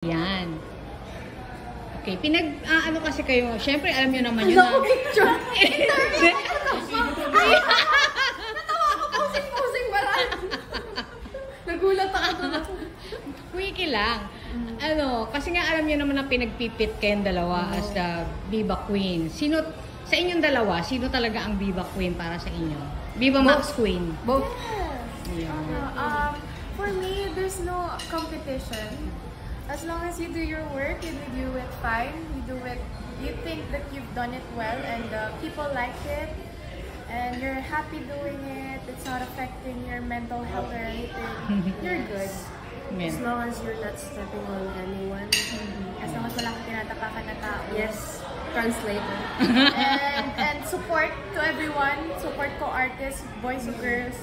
Yan. Okay, ano kasi kayo, syempre alam nyo naman yun na. Picture! Natawa ako, pusing-pusing barang. Nagulat ako. Quickie lang. Kasi nga alam nyo naman na pinagpipit kayong dalawa as the Viva Queen. Sa inyong dalawa, sino talaga ang Viva Queen para sa inyo? Viva Max Queen. Both. Yeah. For me, there's no competition. As long as you do your work and you do it fine, you think that you've done it well and people like it and you're happy doing it, it's not affecting your mental health or anything, you're good. As long as you're not stepping on anyone. As long as wala kang tinatapakan na tao. Yes. Translator. and support to everyone, support ko artists, boys or girls.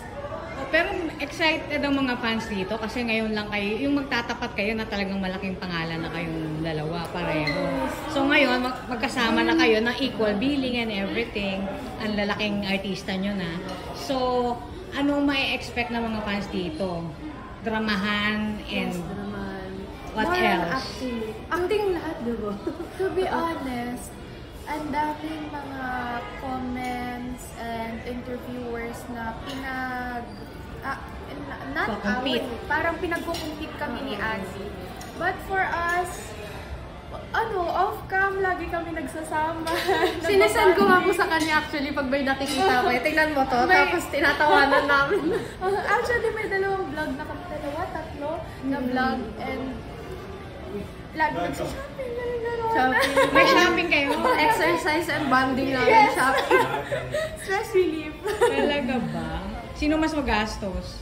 Pero excited ang mga fans dito kasi ngayon lang kayo, yung magtatapat kayo na talagang malaking pangalan na kayong dalawa, pareho. So ngayon, magkasama na kayo ng equal billing and everything. Ang lalaking artista nyo na. So, anong mai-expect ng mga fans dito? Dramahan and what More else? Acting. Acting lahat, diba? To be honest, ang daming mga comments and interviewers na not away, parang pinagkukumpit kami ni Azzy. But for us, off-cam, lagi kami nagsasama. Sinesend ko nga po sa kanya actually pag may nakikita ko. Tingnan mo to, tapos tinatawanan namin. Actually, may dalawang vlog na kami, tatlo na vlog and lagi nagsashopping, Shopping. May shopping kayo? Exercise and bonding namin. Yes. Shopping. Stress relief. Talaga ba? Sino mas magastos?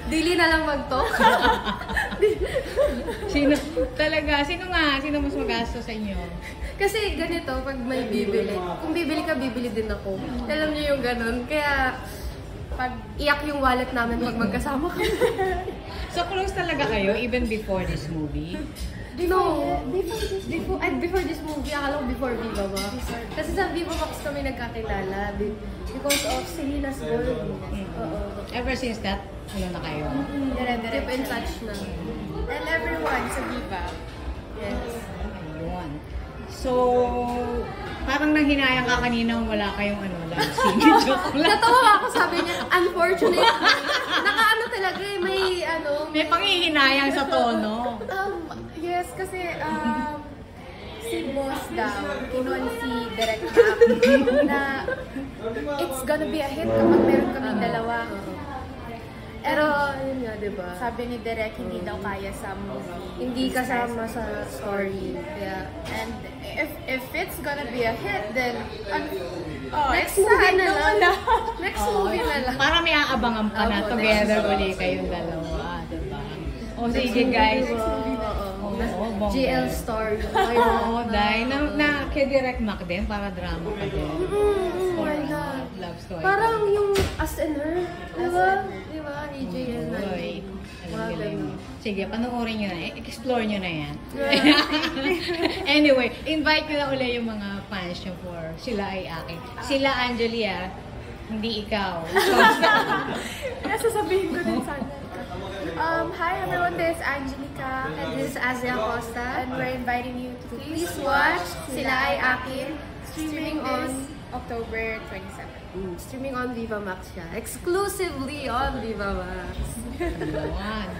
Dili na lang mag-talk. Sino mas magastos sa inyo? Kasi ganito, pag may bibili, kung bibili ka, bibili din ako. Alam niyo yung ganun. Kaya, pag iyak yung wallet namin pag magkasama kami. So close talaga kayo even before this movie? No. Before this movie, akala ko before Viva Max. Kasi sa Viva Max kami nagkakilala. Because of Selena's Gold. Ever since that, na kayo? Keep in touch na. And everyone sa Viva. Yes. Ayun. So, parang nanghinayang ka kanina wala kayong love scene. Joke lang. Natawa ako, sabi niya, unfortunately. Nakaano talaga eh, May panghihinayang sa tono. Yes, kasi si boss daw, kinuha si Direk Mac na it's gonna be a hit kapag meron kaming dalawa. Pero, yun nga, diba? Sabi ni Direk, hindi daw kaya sa movie. Hindi kasama sa story. Kaya, and if it's gonna be a hit, then next movie na lang. Next movie na lang. Para may aabangan pa na together ulit kayong dalawa, diba? O sige guys. GL story. Oo, dahil na kay Direk Mac din, para drama ka din. Why not? Love story. Parang yung Us and Her. Diba? Ni JL na. Sige, panoorin nyo na. Explore nyo na yan. Anyway, invite nyo na ulit yung mga fans nyo for Sila Ay Akin. Sila Angelia, hindi ikaw. Nasasabihin ko din sana. Hi everyone, this is Angelica. And this is Azia Costa. And we're inviting you to Please watch Sila Ay Akin. Streaming on October 27. Streaming on Viva Max siya. Exclusively on Viva Max. Ayun.